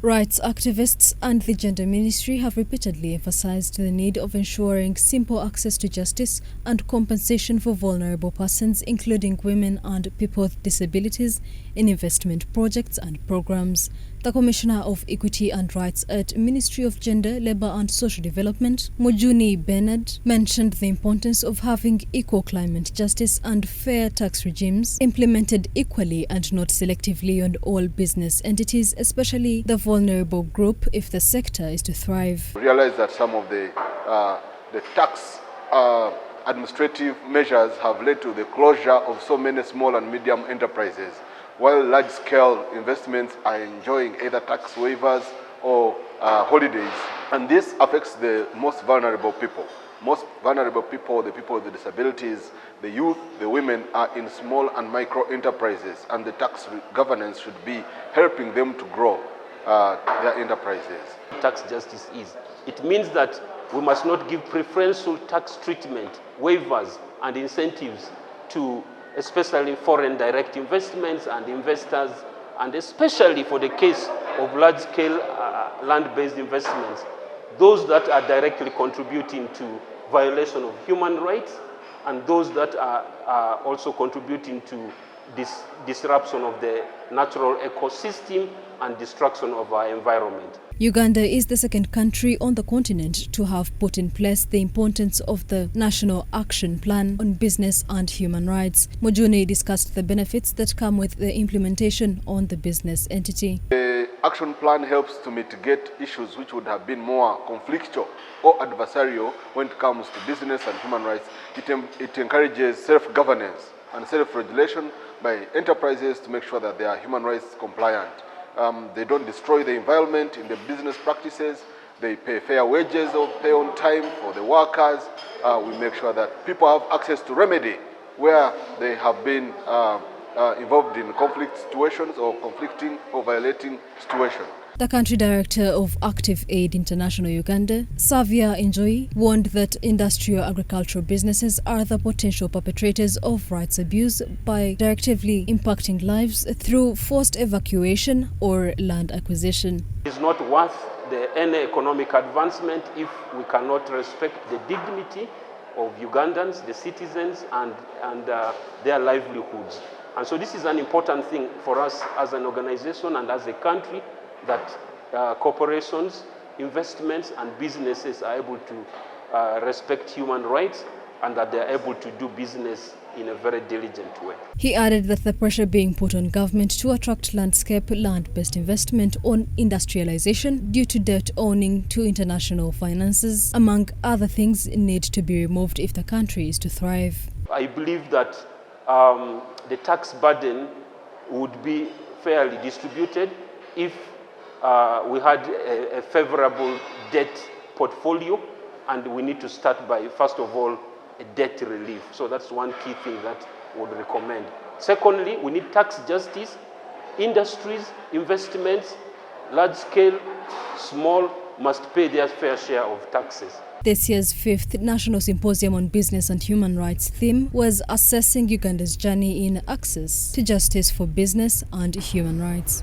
Rights activists and the Gender Ministry have repeatedly emphasized the need of ensuring simple access to justice and compensation for vulnerable persons, including women and people with disabilities, in investment projects and programs. The Commissioner of Equity and Rights at Ministry of Gender, Labour and Social Development, Mujuni Benard, mentioned the importance of having equal climate justice and fair tax regimes implemented equally and not selectively on all business entities, especially the vulnerable group, if the sector is to thrive. We realize that some of the tax administrative measures have led to the closure of so many small and medium enterprises, while large-scale investments are enjoying either tax waivers or holidays. And this affects the most vulnerable people. Most vulnerable people, the people with disabilities, the youth, the women, are in small and micro enterprises, and the tax governance should be helping them to grow their enterprises. Tax justice is. It means that we must not give preferential tax treatment, waivers and incentives to especially foreign direct investments and investors, and especially for the case of large-scale land-based investments, those that are directly contributing to violation of human rights and those that are also contributing to disruption of the natural ecosystem and destruction of our environment. Uganda is the second country on the continent to have put in place the importance of the National Action Plan on Business and Human Rights. Mujuni discussed the benefits that come with the implementation on the business entity. The action plan helps to mitigate issues which would have been more conflictual or adversarial when it comes to business and human rights. It encourages self-governance and self-regulation by enterprises to make sure that they are human rights compliant. They don't destroy the environment in the business practices. They pay fair wages or pay on time for the workers. We make sure that people have access to remedy where they have been involved in conflict situations or conflicting or violating situations. The country director of Active Aid International Uganda, Savia Enjoy, warned that industrial agricultural businesses are the potential perpetrators of rights abuse by directly impacting lives through forced evacuation or land acquisition. It's not worth any economic advancement if we cannot respect the dignity of Ugandans, the citizens, and their livelihoods. And so this is an important thing for us as an organization and as a country, that corporations, investments and businesses are able to respect human rights and that they are able to do business in a very diligent way. He added that the pressure being put on government to attract landscape land-based investment on industrialization due to debt owing to international finances, among other things, need to be removed if the country is to thrive. I believe that the tax burden would be fairly distributed if we had a favorable debt portfolio, and we need to start by, first of all, a debt relief. So that's one key thing that I would recommend. Secondly, we need tax justice. Industries, investments, large scale, small, must pay their fair share of taxes. This year's 5th National Symposium on Business and Human Rights theme was assessing Uganda's journey in access to justice for business and human rights.